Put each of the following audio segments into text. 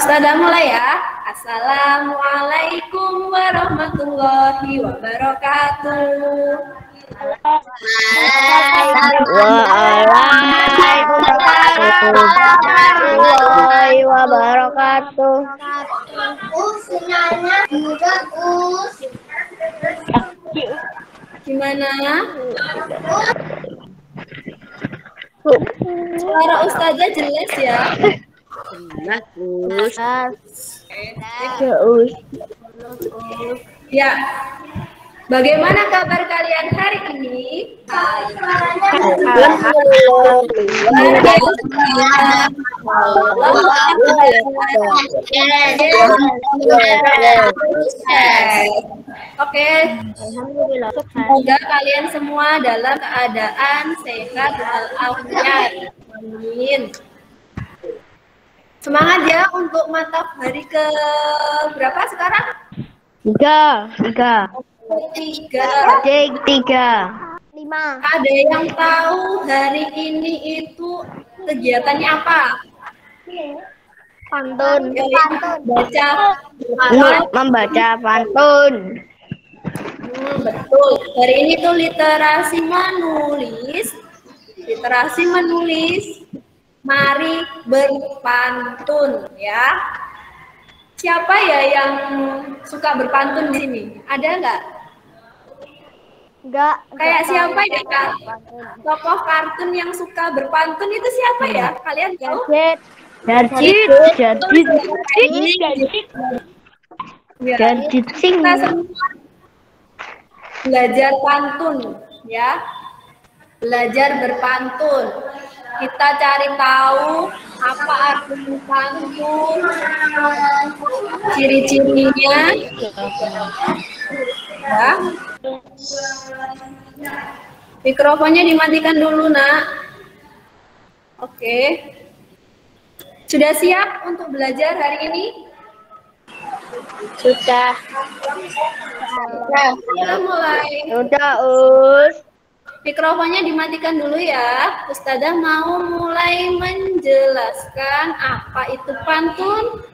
Sudah mulai ya. Assalamualaikum warahmatullahi wabarakatuh. Waalaikumsalam warahmatullahi wabarakatuh. Gimana? Suara Ustazah jelas ya? Ya. Bagaimana kabar kalian hari ini? Oke. Semoga kalian semua dalam keadaan sehat walafiat. Amin. Semangat ya untuk mata hari ke berapa sekarang? Tiga. 5. Ada yang tahu hari ini itu kegiatannya apa? Pantun. Membaca pantun. betul. Hari ini tuh literasi menulis. Mari berpantun ya. Siapa ya yang suka berpantun di sini? Ada nggak? Enggak. Kayak siapa ya Kak? Tokoh kartun yang suka berpantun itu siapa ya? Kalian tahu? Jarjit. Kita semua belajar pantun ya. Belajar berpantun. Kita cari tahu apa arti pantun, ciri-cirinya. Ya. Mikrofonnya dimatikan dulu, Nak. Oke. Sudah siap untuk belajar hari ini? Sudah. Kita mulai. Sudah, Us. Mikrofonnya dimatikan dulu ya. Ustazah mau mulai menjelaskan apa itu pantun,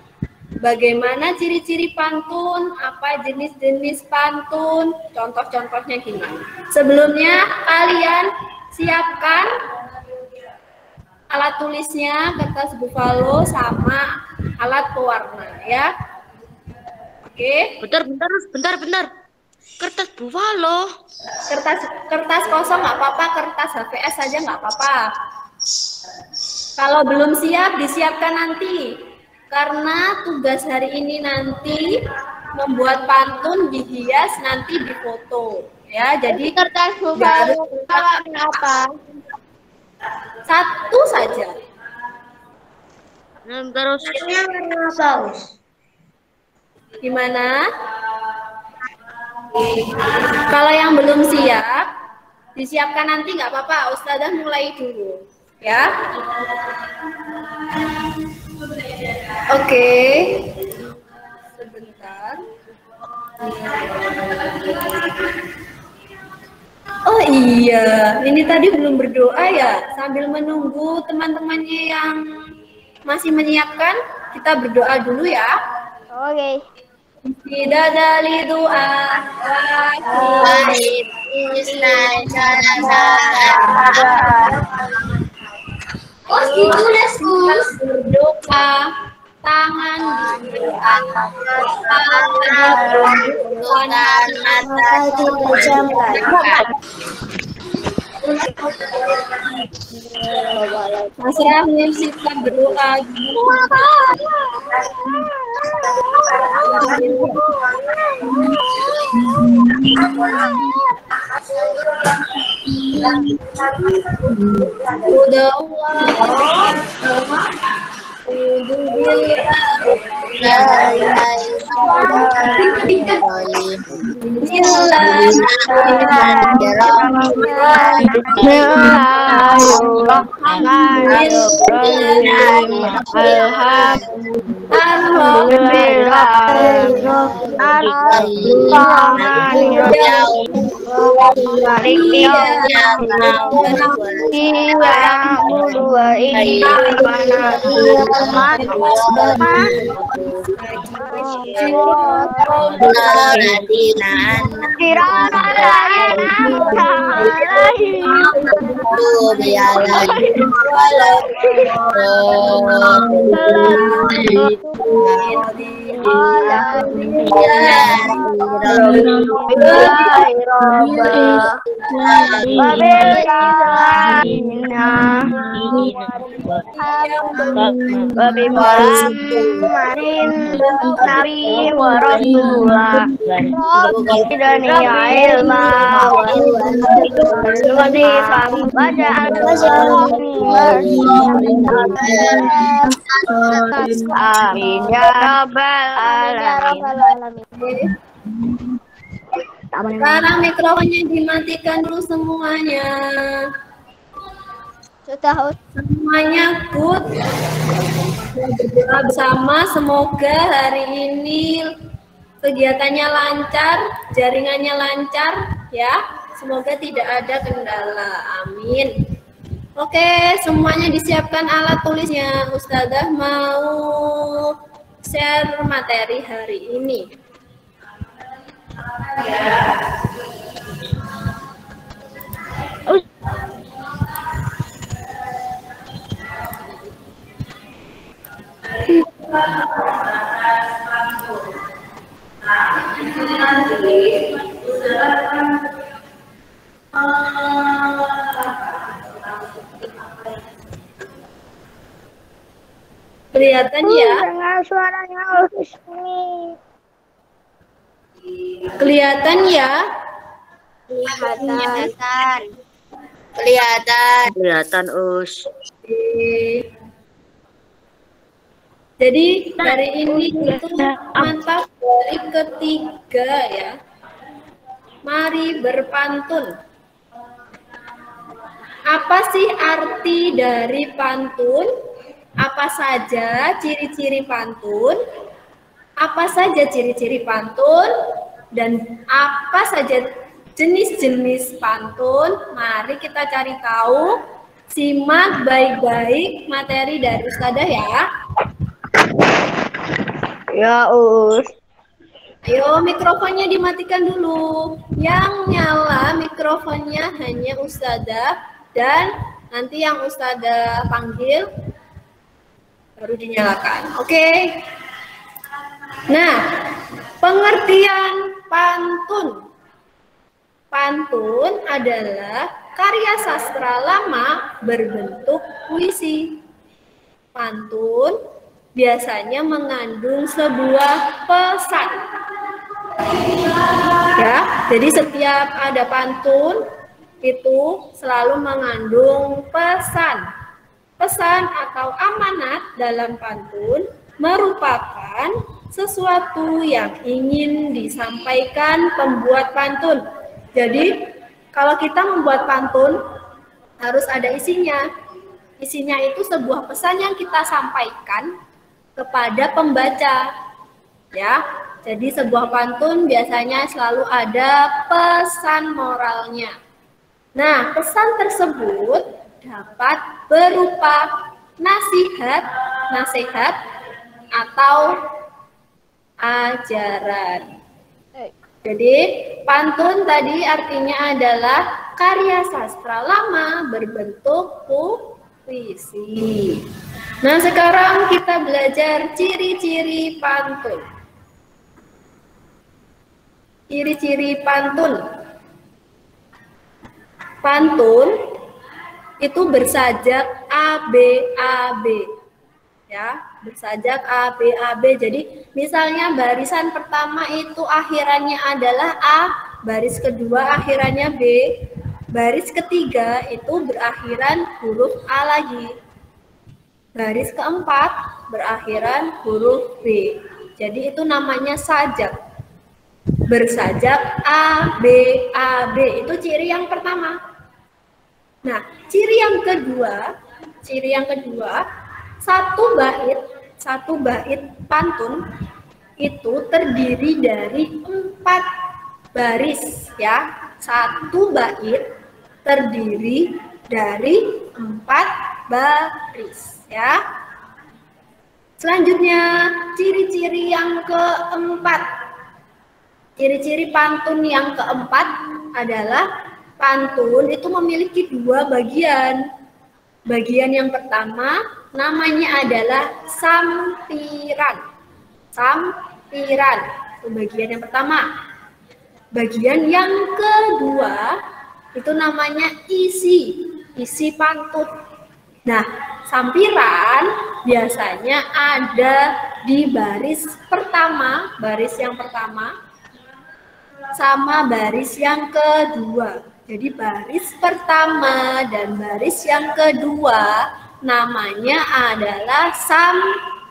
bagaimana ciri-ciri pantun, apa jenis-jenis pantun, contoh-contohnya gimana. Sebelumnya kalian siapkan alat tulisnya, kertas buffalo sama alat pewarna ya. Oke. Bentar. Kertas buffalo. Kertas kosong nggak apa-apa, kertas HVS saja nggak apa-apa. Kalau belum siap, disiapkan nanti. Karena tugas hari ini nanti membuat pantun dihias, nanti difoto. Ya, jadi Kertas buffalo apa? Satu saja. Terus Gimana? Kalau yang belum siap, disiapkan nanti nggak apa-apa. Ustazah mulai dulu, ya. Oke. Sebentar. Oh iya, ini tadi belum berdoa ya. Sambil menunggu teman-temannya yang masih menyiapkan, kita berdoa dulu ya. Oke. Tidak dari doa. Berdoa, tangan di Masrah menyiapkan berdoa. Udah Maliki Amin ya rabbal alamin. Sekarang mikrofonnya dimatikan dulu semuanya. Sudah. Semuanya good. Berdoa bersama, semoga hari ini kegiatannya lancar, jaringannya lancar ya. Semoga tidak ada kendala. Amin. Oke, semuanya disiapkan alat tulisnya. Ustazah mau share materi hari ini. Kelihatan ya? Dengar suaranya Husni. Kelihatan ya? Kelihatan. Kelihatan, Us. Jadi hari ini itu mantap dari ketiga ya. Mari berpantun. Apa sih arti dari pantun? Apa saja ciri-ciri pantun? Apa saja ciri-ciri pantun? Dan apa saja jenis-jenis pantun? Mari kita cari tahu. Simak baik-baik materi dari Ustazah ya. Ya, Us. Ayo mikrofonnya dimatikan dulu. Yang nyala mikrofonnya hanya Ustazah dan nanti yang Ustazah panggil baru dinyalakan. Oke. Nah, pengertian pantun. Pantun adalah karya sastra lama berbentuk puisi. Pantun biasanya mengandung sebuah pesan. Ya, jadi setiap ada pantun itu selalu mengandung pesan. Pesan atau amanat dalam pantun merupakan sesuatu yang ingin disampaikan pembuat pantun. Jadi, kalau kita membuat pantun harus ada isinya. Isinya itu sebuah pesan yang kita sampaikan kepada pembaca. Ya. Jadi sebuah pantun biasanya selalu ada pesan moralnya. Nah, pesan tersebut dapat berupa nasihat, atau ajaran. Jadi, pantun tadi artinya adalah karya sastra lama berbentuk puisi. Nah, sekarang kita belajar ciri-ciri pantun. Ciri-ciri pantun. Pantun itu bersajak ABAB. Ya, bersajak ABAB. Jadi, misalnya barisan pertama itu akhirannya adalah A, baris kedua akhirannya B, baris ketiga itu berakhiran huruf A lagi. Baris keempat berakhiran huruf B. Jadi itu namanya sajak. Bersajak A, B, A, B. Itu ciri yang pertama. Nah, ciri yang kedua, satu bait pantun itu terdiri dari 4 baris ya. Satu bait terdiri dari 4 baris ya. Selanjutnya ciri-ciri yang keempat. Ciri-ciri pantun yang keempat adalah pantun itu memiliki 2 bagian. Bagian yang pertama namanya adalah sampiran. Sampiran itu bagian yang pertama. Bagian yang kedua itu namanya isi pantun. Nah, sampiran biasanya ada di baris pertama, baris yang pertama sama baris yang kedua. Jadi baris pertama dan baris yang kedua namanya adalah sampiran.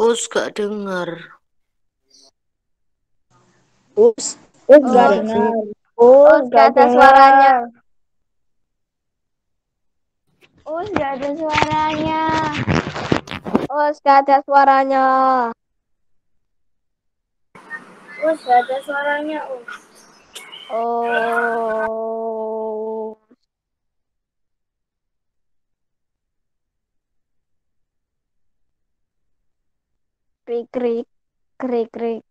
Gak dengar. Gak dengar. Gak ada suaranya. Gak ada suaranya. Gak ada suaranya. Gak ada suaranya. Krik krik krik krik.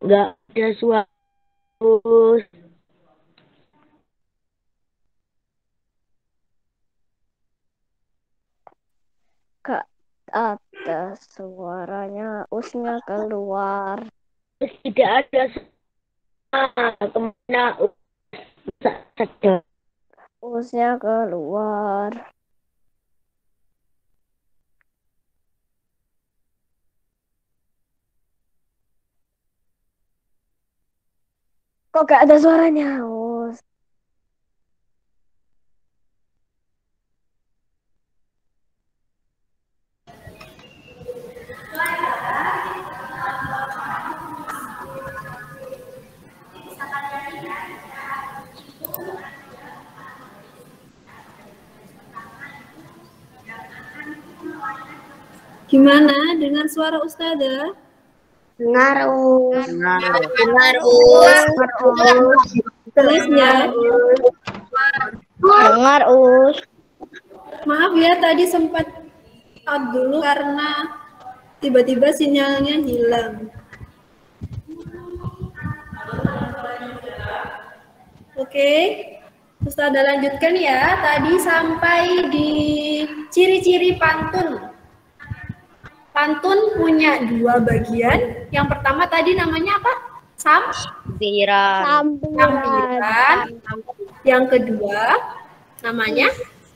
Nggak ada suara. Gak ada suaranya. Usnya keluar. Tidak ada suara. Kemana saja. Usnya keluar. Kok gak ada suaranya, Us? Gimana dengan suara Ustazah? Dengar, Us. Dengar, Us. Jelas ya? Dengar, Us. Maaf ya tadi sempat out dulu karena tiba-tiba sinyalnya hilang. Oke, Ustazah lanjutkan ya. Tadi sampai di ciri-ciri pantun. Pantun punya 2 bagian. Yang pertama tadi namanya apa? Sampiran. Sampiran. Yang kedua namanya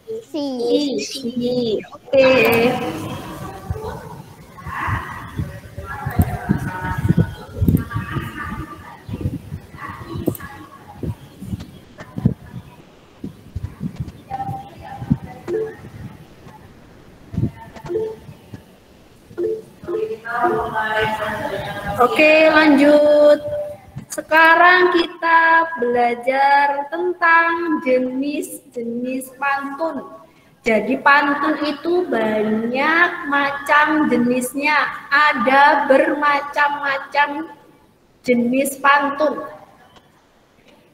isi. Oke. Oke, lanjut. Sekarang kita belajar tentang jenis-jenis pantun. Jadi pantun itu banyak macam jenisnya. Ada bermacam-macam jenis pantun.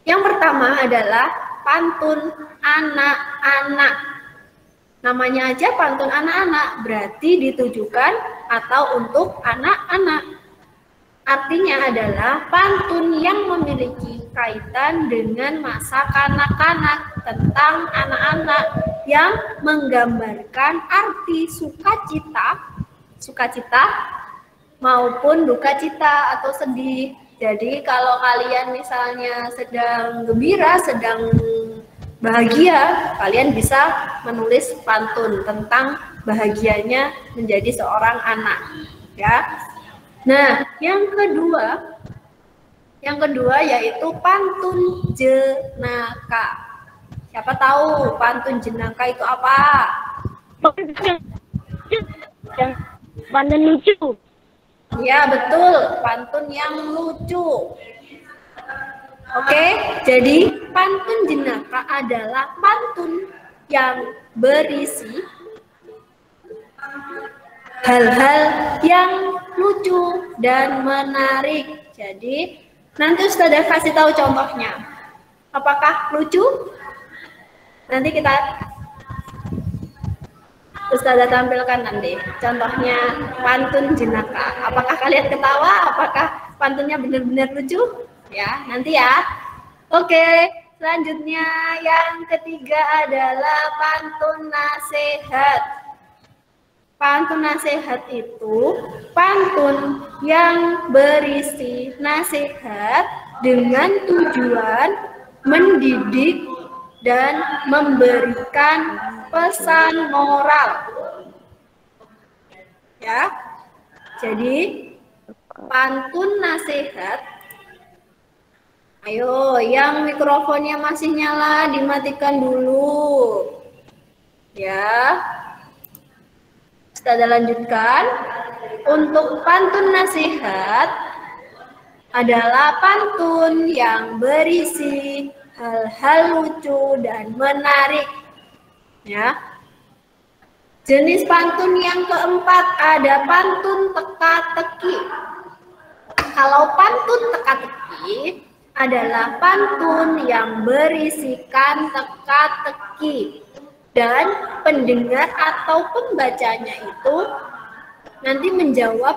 Yang pertama adalah pantun anak-anak. Namanya aja pantun anak-anak, berarti ditujukan atau untuk anak-anak. Artinya adalah pantun yang memiliki kaitan dengan masa kanak-kanak, tentang anak-anak, yang menggambarkan arti sukacita maupun duka cita atau sedih. Jadi kalau kalian misalnya sedang gembira, sedang bahagia, kalian bisa menulis pantun tentang bahagianya menjadi seorang anak, ya. Nah, yang kedua yaitu pantun jenaka. Siapa tahu pantun jenaka itu apa? Yang pantun lucu. Ya, betul, pantun yang lucu. Oke, jadi pantun jenaka adalah pantun yang berisi hal-hal yang lucu dan menarik. Jadi, nanti Ustazah kasih tahu contohnya. Apakah lucu? Nanti Ustazah tampilkan nanti contohnya pantun jenaka. Apakah kalian ketawa? Apakah pantunnya benar-benar lucu? Ya, nanti ya. Oke, selanjutnya yang ketiga adalah pantun nasihat. Pantun nasihat itu pantun yang berisi nasihat dengan tujuan mendidik dan memberikan pesan moral. Ya. Jadi pantun nasihat. Ayo, yang mikrofonnya masih nyala dimatikan dulu. Ya. Kita lanjutkan. Untuk pantun nasihat adalah pantun yang berisi hal-hal lucu dan menarik. Ya. Jenis pantun yang keempat ada pantun teka-teki. Kalau pantun teka-teki adalah pantun yang berisikan teka-teki dan pendengar atau pembacanya itu nanti menjawab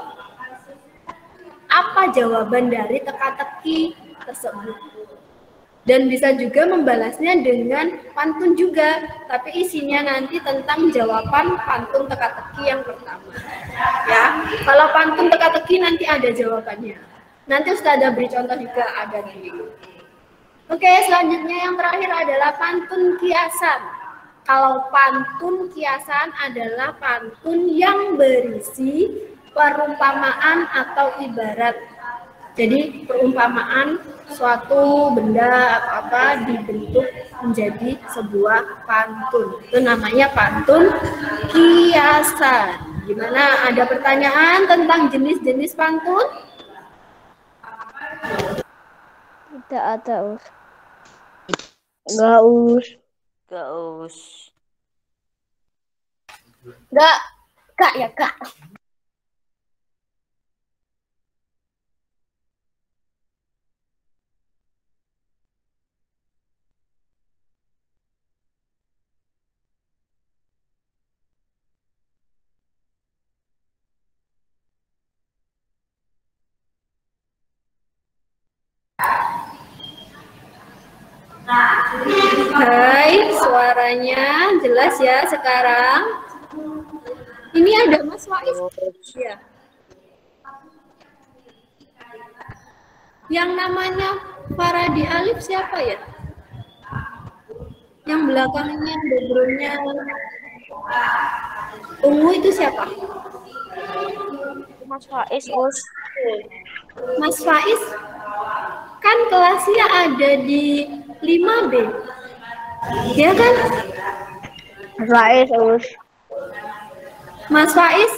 apa jawaban dari teka-teki tersebut. Dan bisa juga membalasnya dengan pantun juga, tapi isinya nanti tentang jawaban pantun teka-teki yang pertama. Ya, kalau pantun teka-teki nanti ada jawabannya. Nanti Ustazah beri contoh juga ada nanti. Oke, selanjutnya yang terakhir adalah pantun kiasan. Kalau pantun kiasan adalah pantun yang berisi perumpamaan atau ibarat. Jadi perumpamaan suatu benda atau apa dibentuk menjadi sebuah pantun. Itu namanya pantun kiasan. Gimana? Ada pertanyaan tentang jenis-jenis pantun? Tidak ada, Us. Enggak, Us. Gaus. Enggak, Kak ya, Kak. Hai, suaranya jelas ya sekarang. Ini ada Mas Faiz. Ya. Yang namanya Faradi Alif siapa ya? Yang belakangnya backgroundnya ungu itu siapa? Mas Faiz, Us. Mas Faiz kan kelasnya ada di 5B. Ya kan? Mas Faiz, Us. Mas Faiz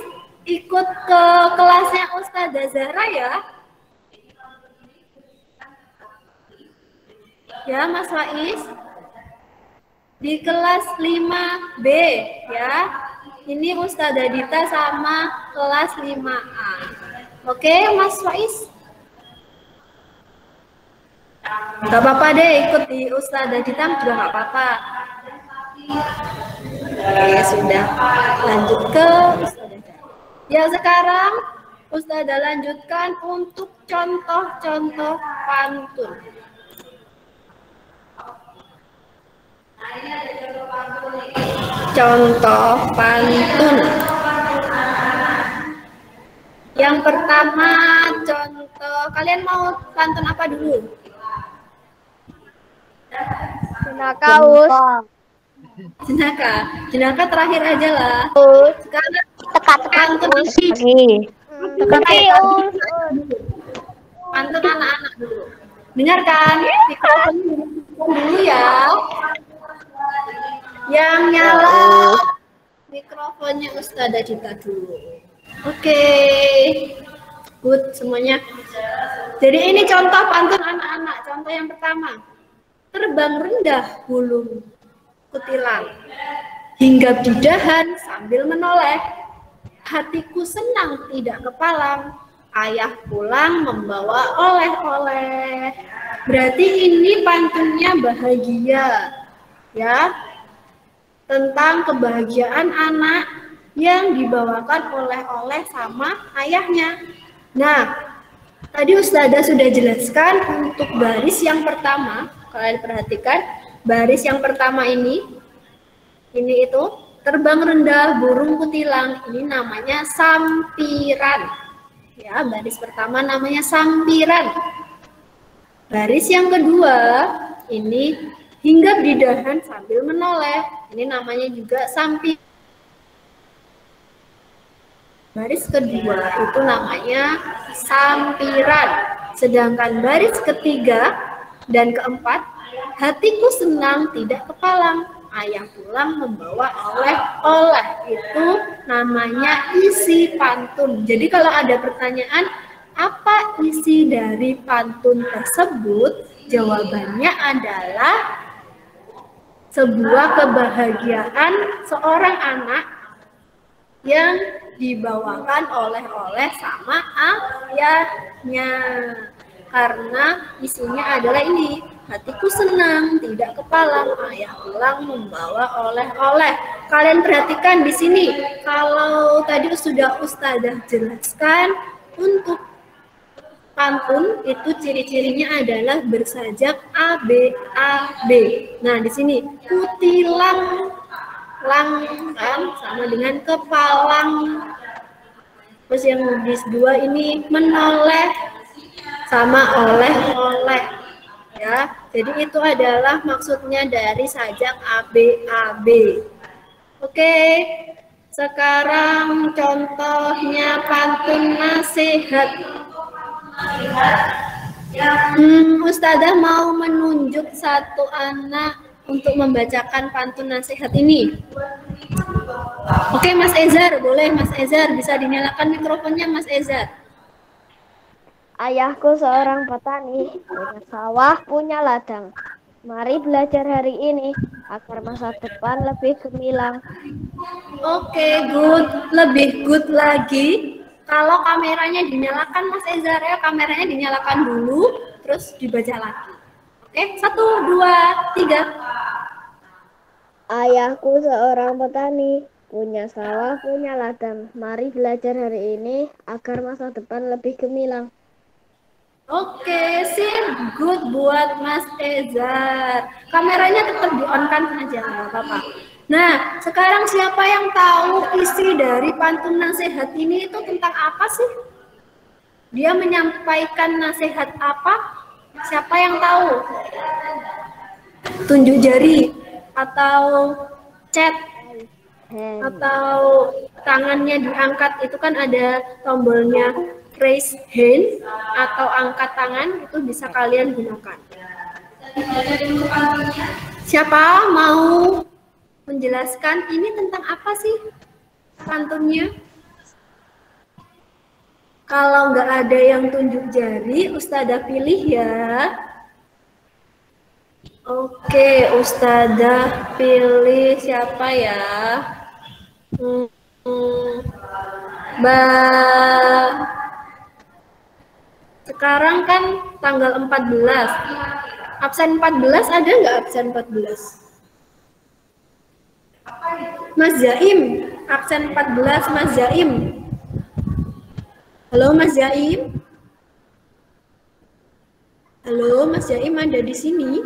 ikut ke kelasnya Ustazah Zahra ya? Ya, Mas Faiz. Di kelas 5B ya. Ini Ustazah Dita sama kelas 5A. Oke, Mas Faiz? Gak apa-apa deh, ikut di Ustazah Dita juga gak apa-apa. Oke, sudah. Lanjut ke Ustazah. Ya, sekarang Ustazah lanjutkan untuk contoh-contoh pantun. Contoh pantun. Yang pertama contoh, kalian mau pantun apa dulu? Jenaka, Us. Jenaka. Jenaka terakhir aja lah. Sekarang Teka-teka pantun us. Lagi. Teka-teka us. pantun anak-anak dulu. Dengarkan, mikrofon dulu ya. Yang nyala mikrofonnya Ustazah Dita dulu. Oke. Good semuanya. Jadi ini contoh pantun anak-anak. Contoh yang pertama. Terbang rendah burung kutilang, hinggap di dahan sambil menoleh. Hatiku senang tidak kepalang, ayah pulang membawa oleh-oleh. Berarti ini pantunnya bahagia, ya. Tentang kebahagiaan anak yang dibawakan oleh-oleh sama ayahnya. Nah, tadi Ustazah sudah jelaskan untuk baris yang pertama. Kalian perhatikan, baris yang pertama ini itu terbang rendah burung kutilang. Ini namanya sampiran. Ya, baris pertama namanya sampiran. Baris yang kedua ini hinggap di dahan sambil menoleh. Ini namanya juga sampiran. Baris kedua itu namanya sampiran. Sedangkan baris ketiga dan keempat, hatiku senang tidak kepalang, ayah pulang membawa oleh-oleh. Itu namanya isi pantun. Jadi kalau ada pertanyaan, apa isi dari pantun tersebut? Jawabannya adalah sebuah kebahagiaan seorang anak yang dibawakan oleh-oleh sama ayahnya. Karena isinya adalah ini, hatiku senang, tidak kepalang, ayah pulang membawa oleh-oleh. Kalian perhatikan di sini, kalau tadi sudah Ustazah jelaskan, untuk pantun itu ciri-cirinya adalah bersajak A, B, A, B. Nah, di sini kutilang, lang kan sama dengan kepalang. Terus yang di dua ini menoleh sama oleh-oleh, ya. Jadi itu adalah maksudnya dari sajak ABAB. Oke, sekarang contohnya pantun nasihat. Ustazah mau menunjuk satu anak untuk membacakan pantun nasihat ini. Oke, Mas Ezar, boleh Mas Ezar, bisa dinyalakan mikrofonnya Mas Ezar. Ayahku seorang petani, punya sawah, punya ladang. Mari belajar hari ini agar masa depan lebih gemilang. Oke, good. Lebih good lagi kalau kameranya dinyalakan Mas Ezar ya. Kameranya dinyalakan dulu, terus dibaca lagi. Oke, 1, 2, 3. Ayahku seorang petani, punya sawah, punya ladang. Mari belajar hari ini agar masa depan lebih gemilang. Oke, sip. Good buat Mas Ezar. Kameranya tetap di-on-kan aja, nggak apa-apa. Nah, sekarang siapa yang tahu isi dari pantun nasihat ini itu tentang apa sih? Dia menyampaikan nasihat apa? Siapa yang tahu? Tunjuk jari atau chat atau tangannya diangkat, itu kan ada tombolnya raise hand atau angkat tangan, itu bisa kalian gunakan. Siapa mau menjelaskan ini tentang apa sih pantunnya? Kalau nggak ada yang tunjuk jari, Ustazah pilih ya. Oke, Ustazah pilih siapa ya? Mbak. Sekarang kan tanggal 14. Absen 14 ada nggak absen 14? Mas Zaim, absen 14 Mas Zaim. Halo Mas Zaim. Halo Mas Zaim, ada di sini?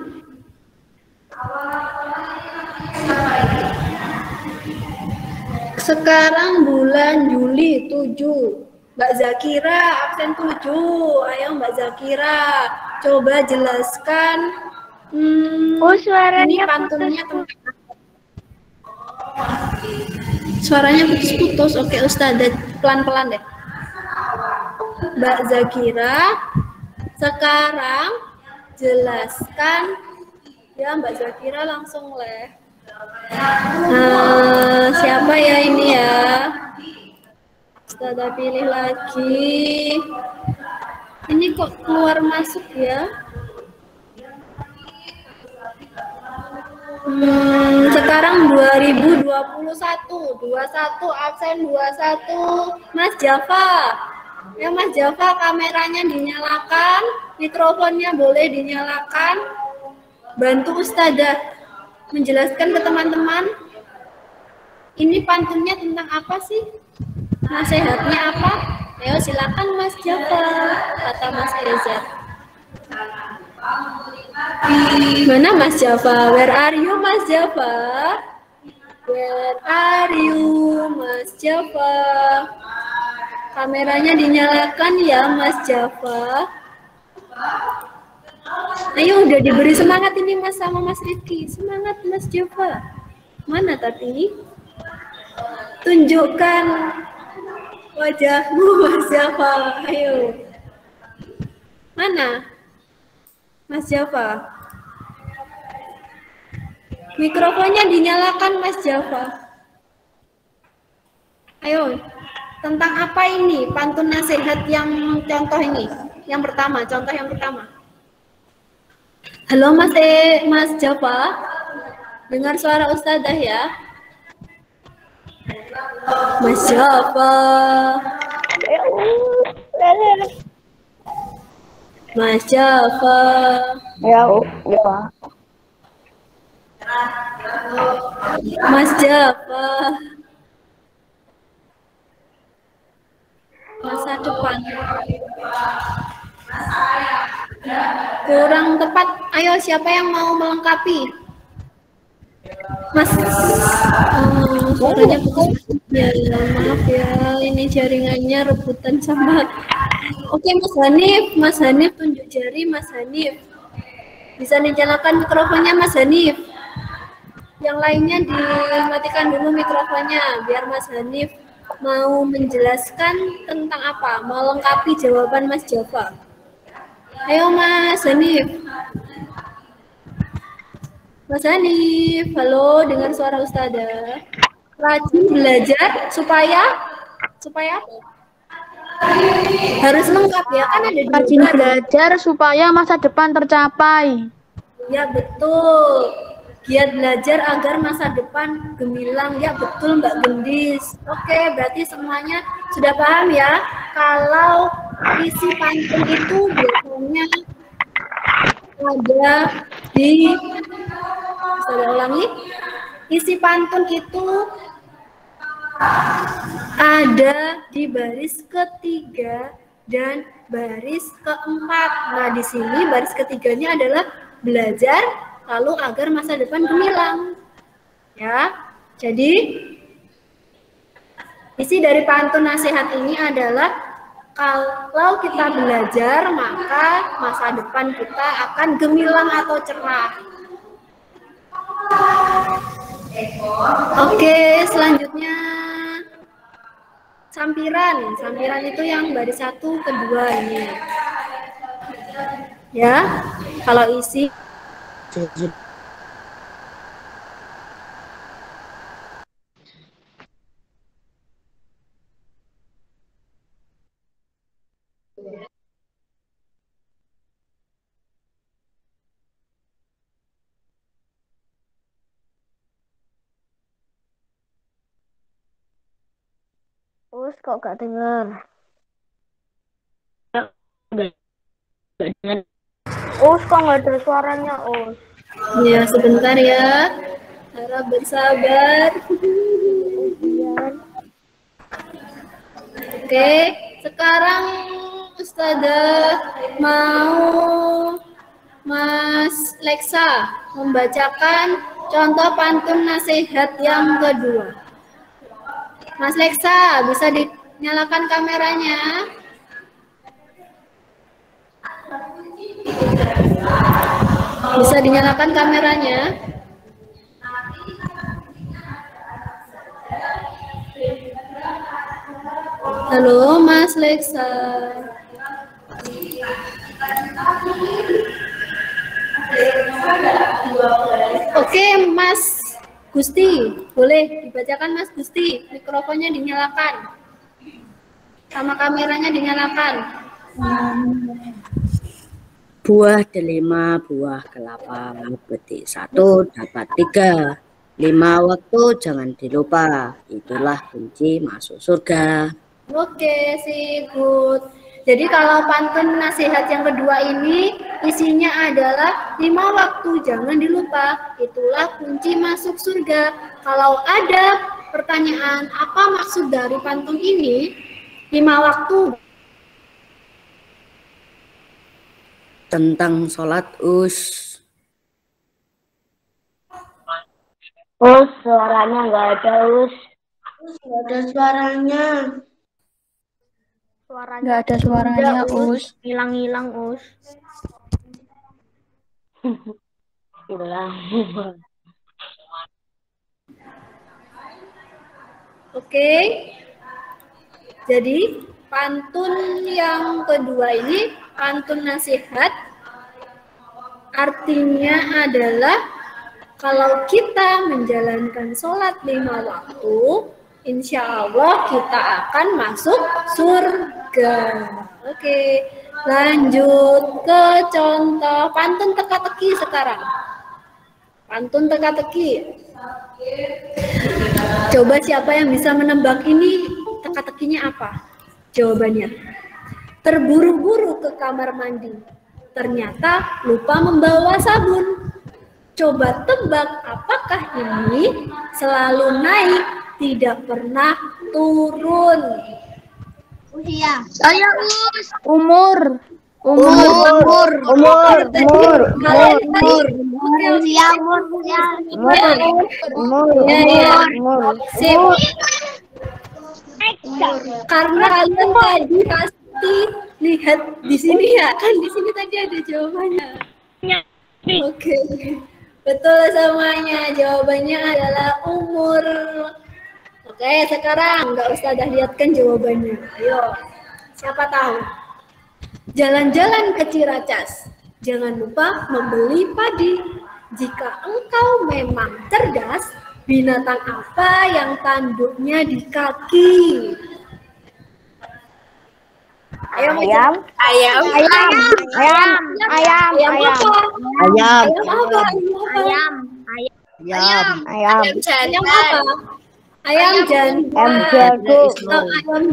Sekarang bulan Juli 7. Mbak Zakira absen 7. Ayo Mbak Zakira, coba jelaskan. Oh, suaranya ini pantunnya tentang apa? Suaranya putus-putus. Oke, Ustazah pelan-pelan deh. Mbak Zakira, sekarang jelaskan ya Mbak Zakira langsung leh. Siapa ya ini ya? Ustazah pilih lagi. Ini kok keluar masuk ya? Sekarang 2021, 21 absen 21. Mas Java. Ya Mas Java, kameranya dinyalakan, mikrofonnya boleh dinyalakan. Bantu Ustazah menjelaskan ke teman-teman. Ini pantunnya tentang apa sih? Nasihatnya apa? Ayo silakan Mas Java, kata Mas Eza. Mana Mas Java? Where are you Mas Java? Where are you Mas Java? Kameranya dinyalakan ya Mas Java. Ayo udah diberi semangat ini Mas sama Mas Rizky. Semangat Mas Java. Mana tadi? Tunjukkan wajahmu Mas Java. Ayo. Mana? Mas Java. Mikrofonnya dinyalakan Mas Java. Ayo. Tentang apa ini? Pantun nasihat yang contoh ini. Yang pertama, contoh yang pertama. Halo Mas Java. Dengar suara Ustazah ya. Mas Java. Mas Java. Mas Java. Masa depan. Kurang tepat. Ayo siapa yang mau melengkapi? Mas, suaranya putus. Ya, maaf ya, ini jaringannya rebutan sama. Oke, Mas Hanif tunjuk jari, Mas Hanif. Bisa dinyalakan mikrofonnya, Mas Hanif. Yang lainnya dimatikan dulu mikrofonnya, biar Mas Hanif mau menjelaskan tentang apa, melengkapi jawaban Mas Java. Ayo Mas Hanif. Mas Hanif, halo, dengar suara Ustazah. Rajin belajar supaya harus lengkap ya, kan ada rajin belajar supaya masa depan tercapai. Ya betul. Giat belajar agar masa depan gemilang. Ya betul Mbak Gendis. Oke, berarti semuanya sudah paham ya. Kalau isi pantun itu biasanya ada di, saya ulangi, isi pantun itu ada di baris ketiga dan baris keempat. Nah, di sini baris ketiganya adalah belajar lalu agar masa depan gemilang. Ya. Jadi isi dari pantun nasihat ini adalah kalau kita belajar maka masa depan kita akan gemilang atau cerah. Oke, selanjutnya sampiran. Sampiran itu yang baris 1, kedua ini. Ya, kalau isi Kok gak dengar? Kok nggak ada suaranya, ya, sebentar ya. Harap bersabar. Oke, sekarang Ustazah mau Mas Leksa membacakan contoh pantun nasihat yang kedua. Mas Leksa, bisa dinyalakan kameranya? Bisa dinyalakan kameranya? Halo Mas Leksa. Oke Mas Gusti, boleh dibacakan Mas Gusti, mikrofonnya dinyalakan. Sama kameranya dinyalakan. Buah delima, buah kelapa, petik 1 dapat 3. 5 waktu jangan dilupa, itulah kunci masuk surga. Oke, sip, good. Jadi kalau pantun nasihat yang kedua ini isinya adalah 5 waktu jangan dilupa, itulah kunci masuk surga. Kalau ada pertanyaan apa maksud dari pantun ini, 5 waktu Tentang sholat Suaranya nggak ada, Nggak ada suaranya. Nggak ada suaranya, Hilang-hilang, Hilang. Oke. Jadi pantun yang kedua ini pantun nasihat. Artinya adalah kalau kita menjalankan sholat 5 waktu, insya Allah kita akan masuk surga. Oke, lanjut ke contoh pantun teka-teki sekarang. Pantun teka-teki. Coba siapa yang bisa menebak ini teka-tekinya apa? Jawabannya. Terburu-buru ke kamar mandi. Ternyata lupa membawa sabun. Coba tebak apakah ini selalu naik, tidak pernah turun. Usia. Umur. Umur. Sip. Karena kalian tadi pasti lihat di sini ya, kan di sini tadi ada jawabannya. Oke, betul semuanya. Jawabannya adalah umur. Oke, sekarang nggak usah dah lihatkan jawabannya. Ayo, siapa tahu? Jalan-jalan ke Ciracas. Jangan lupa membeli padi. Jika engkau memang cerdas, binatang apa yang tanduknya di kaki? Ayam. Ayam apa? Ayam apa? Ayam jantan. Ayam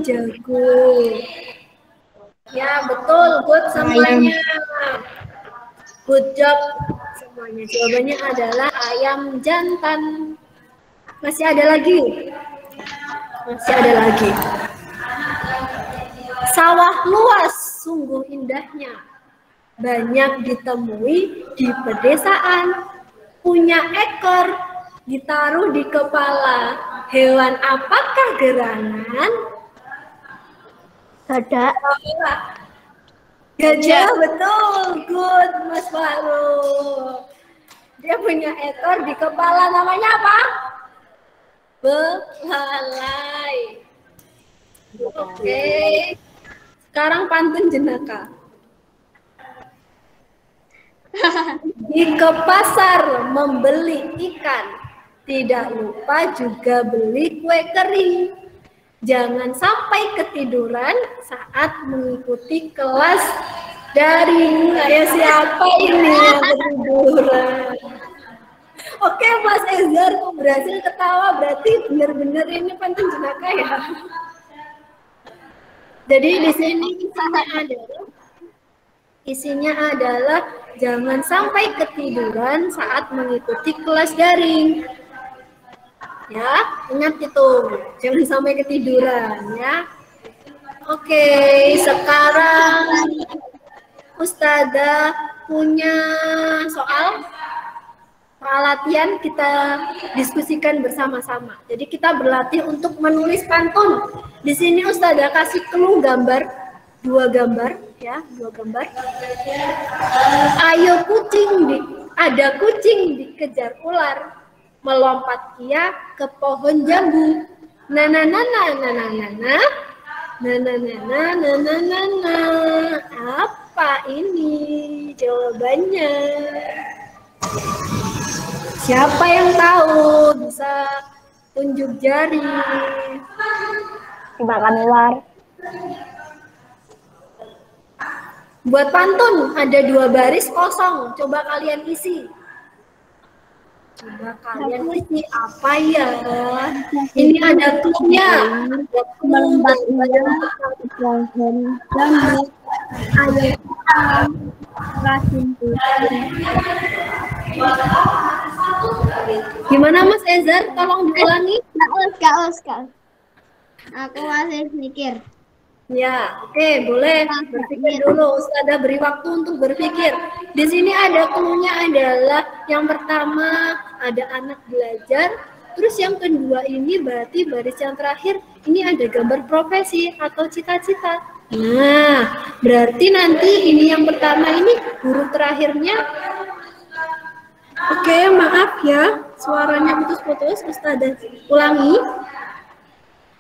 jago. Ya, betul. Good semuanya. Good job semuanya. Jawabannya adalah ayam jantan. Masih ada lagi? Masih ada lagi. Sawah luas, sungguh indahnya. Banyak ditemui di pedesaan. Punya ekor, ditaruh di kepala. Hewan apakah gerangan? Gajah, betul. Good, Mas Faru. Dia punya ekor di kepala, namanya apa? Belalai. Oke. Sekarang pantun jenaka. Ke pasar membeli ikan, tidak lupa juga beli kue kering. Jangan sampai ketiduran saat mengikuti kelas daring. Ayo, siapa ini yang ketiduran? Oke, Mas Ezar berhasil ketawa, berarti benar-benar ini pantun jenaka ya. Jadi di sini isinya adalah jangan sampai ketiduran saat mengikuti kelas daring. Ya, ingat itu, jangan sampai ketiduran ya. Oke, sekarang Ustazah punya soal latihan, kita diskusikan bersama-sama. Jadi kita berlatih untuk menulis pantun. Di sini Ustazah kasih clue gambar, 2 gambar ya, 2 gambar. Ayo ada kucing dikejar ular, melompat ia ke pohon jambu. Apa ini jawabannya? Siapa yang tahu? Bisa tunjuk jari. Dimakan ular. Buat pantun, ada 2 baris kosong. Coba kalian isi. Coba kalian isi apa ya? Ini ada clue-nya. Ada Melompat clue. Gimana Mas Ezar? Tolong diulangi. Kak. Aku masih mikir. Ya, oke, boleh berpikir dulu. Ustazah beri waktu untuk berpikir. Di sini ada clue-nya adalah yang pertama ada anak belajar, terus yang kedua ini berarti baris yang terakhir ini ada gambar profesi atau cita-cita. Nah, berarti nanti ini yang pertama ini huruf terakhirnya. Oke, maaf ya, suaranya putus-putus. Ustazah ulangi.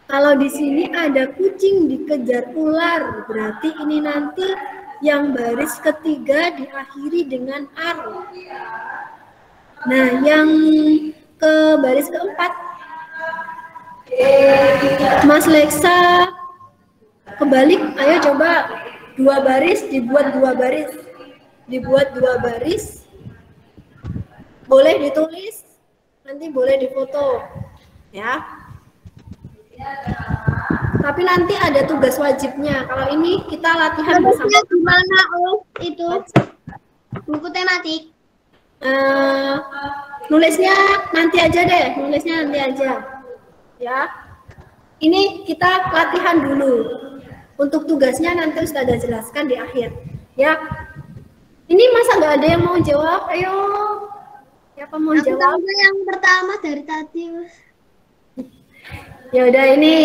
Kalau di sini ada kucing dikejar ular, berarti ini nanti yang baris ketiga diakhiri dengan ar. Nah, yang ke baris keempat, Mas Leksa kebalik. Ayo coba 2 baris dibuat 2 baris, dibuat 2 baris. Boleh ditulis, nanti boleh difoto, ya. Tapi nanti ada tugas wajibnya. Kalau ini kita latihan bersama. Gimana itu buku tematik? Nulisnya nanti aja deh. Nulisnya nanti aja. Ya. Ini kita latihan dulu. Untuk tugasnya nanti Ustazah jelaskan di akhir. Ya. Ini masa nggak ada yang mau jawab? Ayo. Siapa mau jawab? Yang pertama dari tadi. Ya udah, ini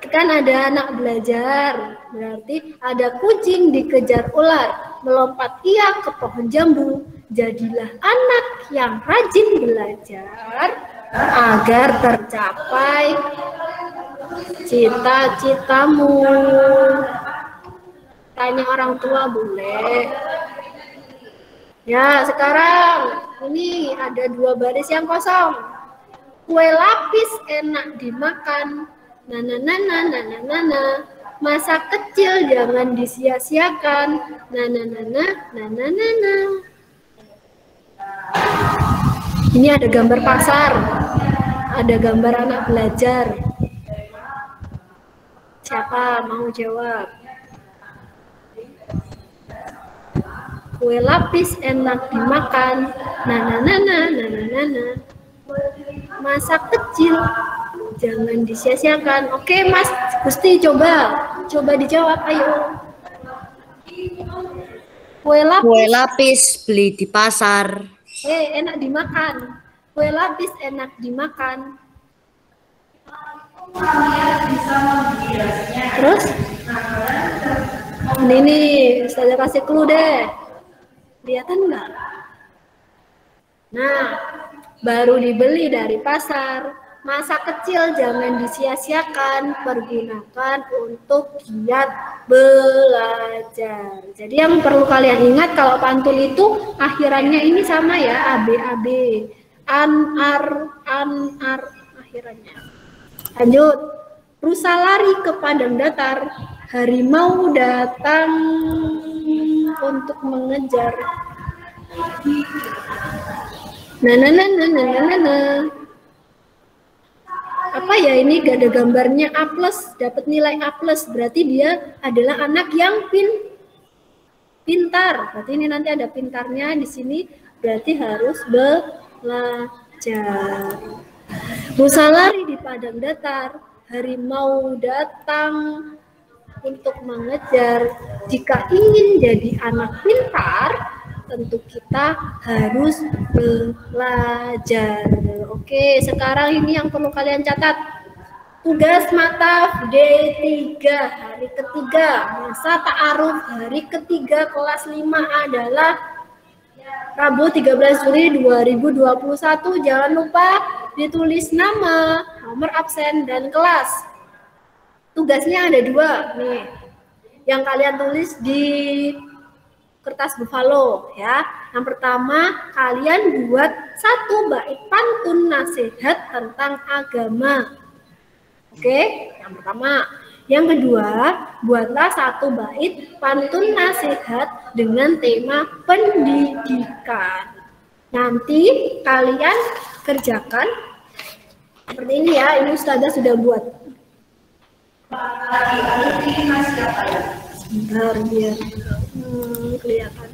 kan ada anak belajar, berarti ada kucing dikejar ular, melompat ia ke pohon jambu. Jadilah anak yang rajin belajar agar tercapai cita-citamu. Tanya orang tua boleh. Ya, sekarang ini ada 2 baris yang kosong. Kue lapis enak dimakan, nana. Masa kecil jangan disia-siakan, nana. Ini ada gambar pasar, ada gambar anak belajar. Siapa mau jawab? Kue lapis enak dimakan, nana. Masa kecil jangan disia-siakan. Oke, Mas Gusti, coba dijawab, ayo. Kue lapis beli di pasar. Enak dimakan. Kue lapis enak dimakan. Terus? Ini nih, saya kasih clue deh. Kelihatan nggak? Nah, baru dibeli dari pasar. Masa kecil jangan disia-siakan, pergunakan untuk giat belajar. Jadi yang perlu kalian ingat kalau pantun itu akhirannya ini sama ya, AB. An, ar akhirannya. Lanjut. Rusa lari ke padang datar, harimau datang untuk mengejar. Apa ya ini? Gak ada gambarnya. A+, dapat nilai A+, berarti dia adalah anak yang pintar. Berarti ini nanti ada pintarnya di sini, berarti harus belajar. Rusa lari di padang datar, harimau datang untuk mengejar. Jika ingin jadi anak pintar, tentu kita harus belajar. Oke, sekarang ini yang perlu kalian catat. Tugas mata D3 hari ketiga, masa ta'aruf hari ketiga kelas 5 adalah Rabu 13 Juli 2021. Jangan lupa ditulis nama, nomor absen, dan kelas. tugasnya ada 2 nih. Yang kalian tulis di kertas buffalo ya. Yang pertama, kalian buat 1 bait pantun nasihat tentang agama. Oke, yang pertama. Yang kedua, buatlah 1 bait pantun nasihat dengan tema pendidikan. Nanti kalian kerjakan seperti ini ya. Ini Ustazah sudah buat. Sebentar biar kelihatan.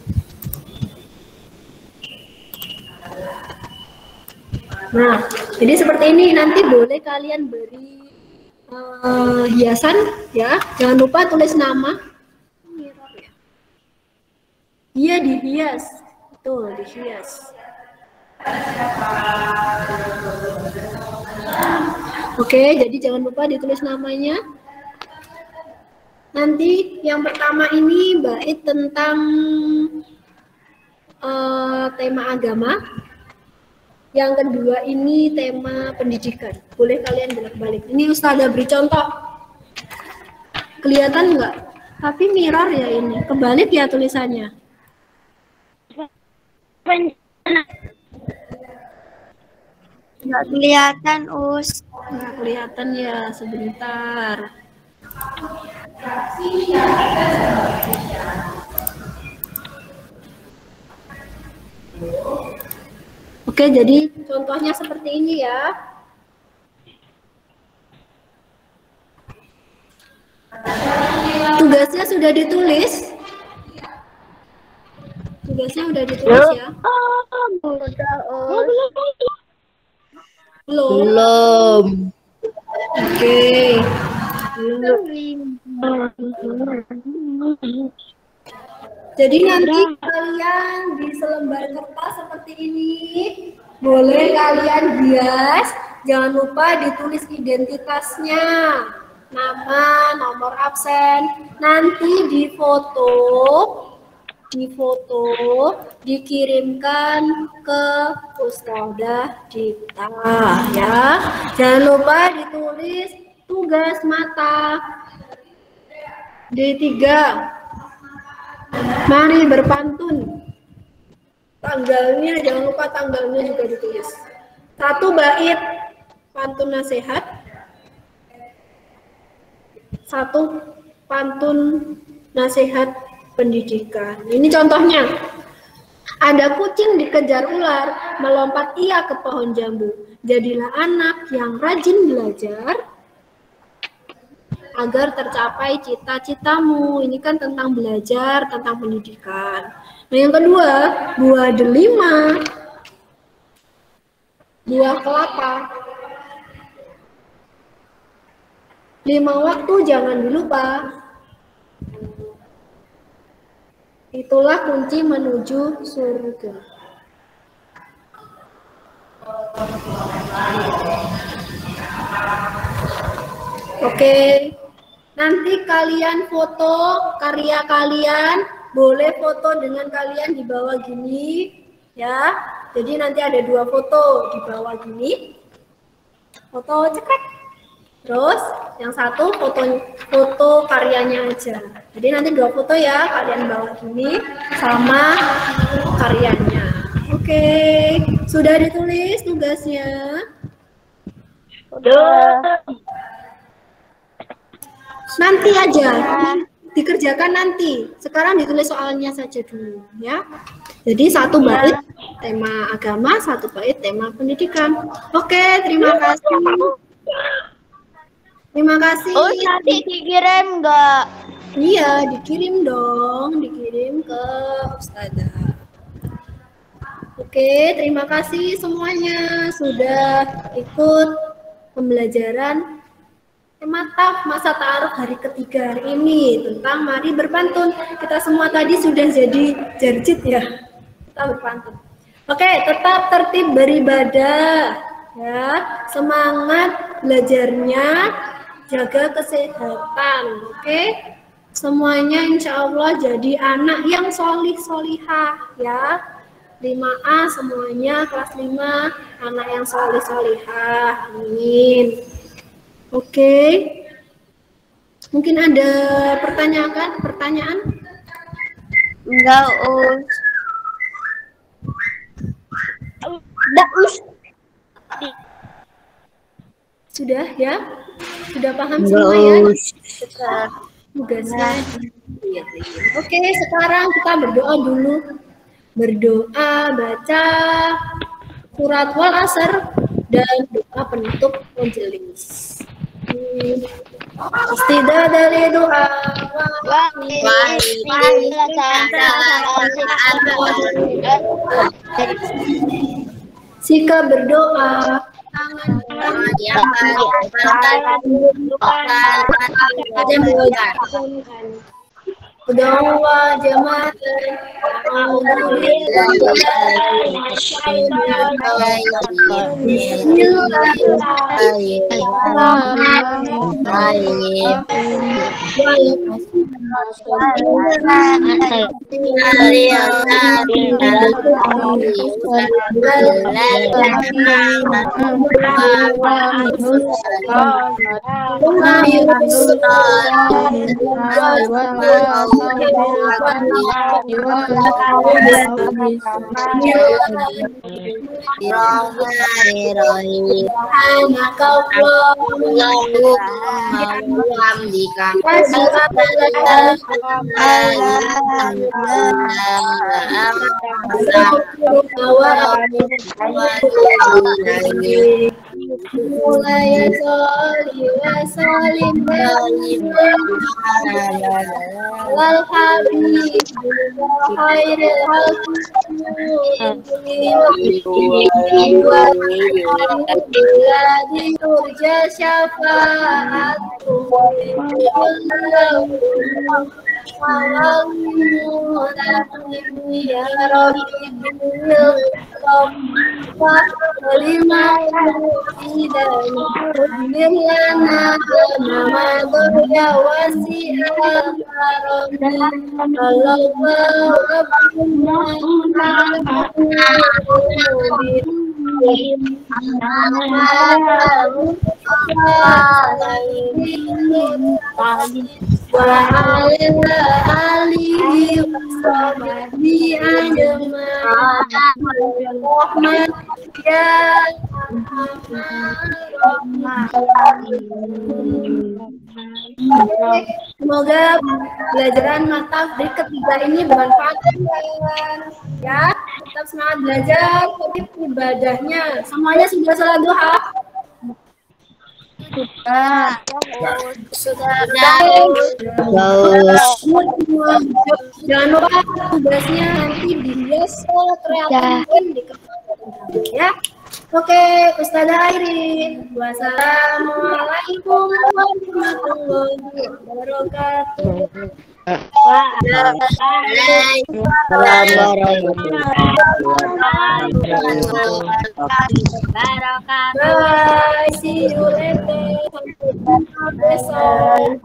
Nah, jadi seperti ini. Nanti boleh kalian beri hiasan ya. Jangan lupa tulis nama. Iya, dihias. Betul, dihias. Oke, jadi jangan lupa ditulis namanya. Nanti yang pertama ini bait tentang tema agama. Yang kedua ini tema pendidikan. Boleh kalian bolak-balik. Ini Ustazah beri contoh. Kelihatan nggak? Tapi mirror ya ini. Kebalik ya tulisannya. Nggak kelihatan, Us. Nggak kelihatan ya, sebentar. Oke, jadi contohnya seperti ini ya. Tugasnya sudah ditulis. Tugasnya sudah ditulis ya. Belum. Oke. Jadi nanti kalian di selembar kertas seperti ini, boleh kalian hias. Jangan lupa ditulis identitasnya, nama, nomor absen. Nanti difoto, dikirimkan ke Ustazah Dita ya. Jangan lupa ditulis tugas mata D3. Mari berpantun. Tanggalnya, jangan lupa tanggalnya juga ditulis. 1 bait pantun nasihat. 1 pantun nasihat pendidikan. Ini contohnya. Ada kucing dikejar ular, melompat ia ke pohon jambu. Jadilah anak yang rajin belajar agar tercapai cita-citamu. Ini kan tentang belajar, tentang pendidikan. Nah, yang kedua, buah delima, buah kelapa. 5 waktu jangan dilupa. Itulah kunci menuju surga. Oke, nanti kalian foto karya kalian, boleh foto dengan kalian di bawah gini, ya. Jadi nanti ada 2 foto di bawah gini, foto cekrek. Terus yang satu foto karyanya aja. Jadi nanti 2 foto ya, kalian bawa gini sama karyanya. Oke, sudah ditulis tugasnya? Udah. Nanti aja, dikerjakan nanti. Sekarang ditulis soalnya saja dulu ya. Jadi 1 bait tema agama, 1 bait tema pendidikan. Oke, terima kasih. Terima kasih. Oh, nanti dikirim nggak? Iya, dikirim dong, dikirim ke Ustazah. Oke, terima kasih semuanya sudah ikut pembelajaran tema TAF masa ta'aruf hari ketiga hari ini tentang mari berpantun. Kita semua tadi sudah jadi jarjit ya, kita berpantun. Oke, tetap tertib beribadah ya, semangat belajarnya, jaga kesehatan. Oke, semuanya insya Allah jadi anak yang solih-solihah ya. 5A semuanya kelas 5 anak yang solih-solihah. Amin. Oke. Mungkin ada pertanyaan? Enggak, Us. Enggak, Us. Sudah ya? Sudah paham semua ya? Tugasnya. Oke, sekarang kita berdoa dulu. Berdoa, baca surat Wal Asr dan doa penutup majelis. Istidah dari doa. Sikap berdoa. Berdoa jamaatan. Mulai sholli wa salim wal habib khairil halqi turja syafa'atuhu ya Rabbi lima lana nama ya wasi'al Semoga pelajaran mata di ketiga ini bermanfaat ya. Tetap semangat belajar, tertib ibadahnya. Semuanya sudah salat duha? Sudah. Jangan lupa tugasnya nanti dihias kreatif di kelas ya. Oke, Ustazah Airin. Wassalamualaikum warahmatullahi wabarakatuh. Bye, see you later. Sampai besok.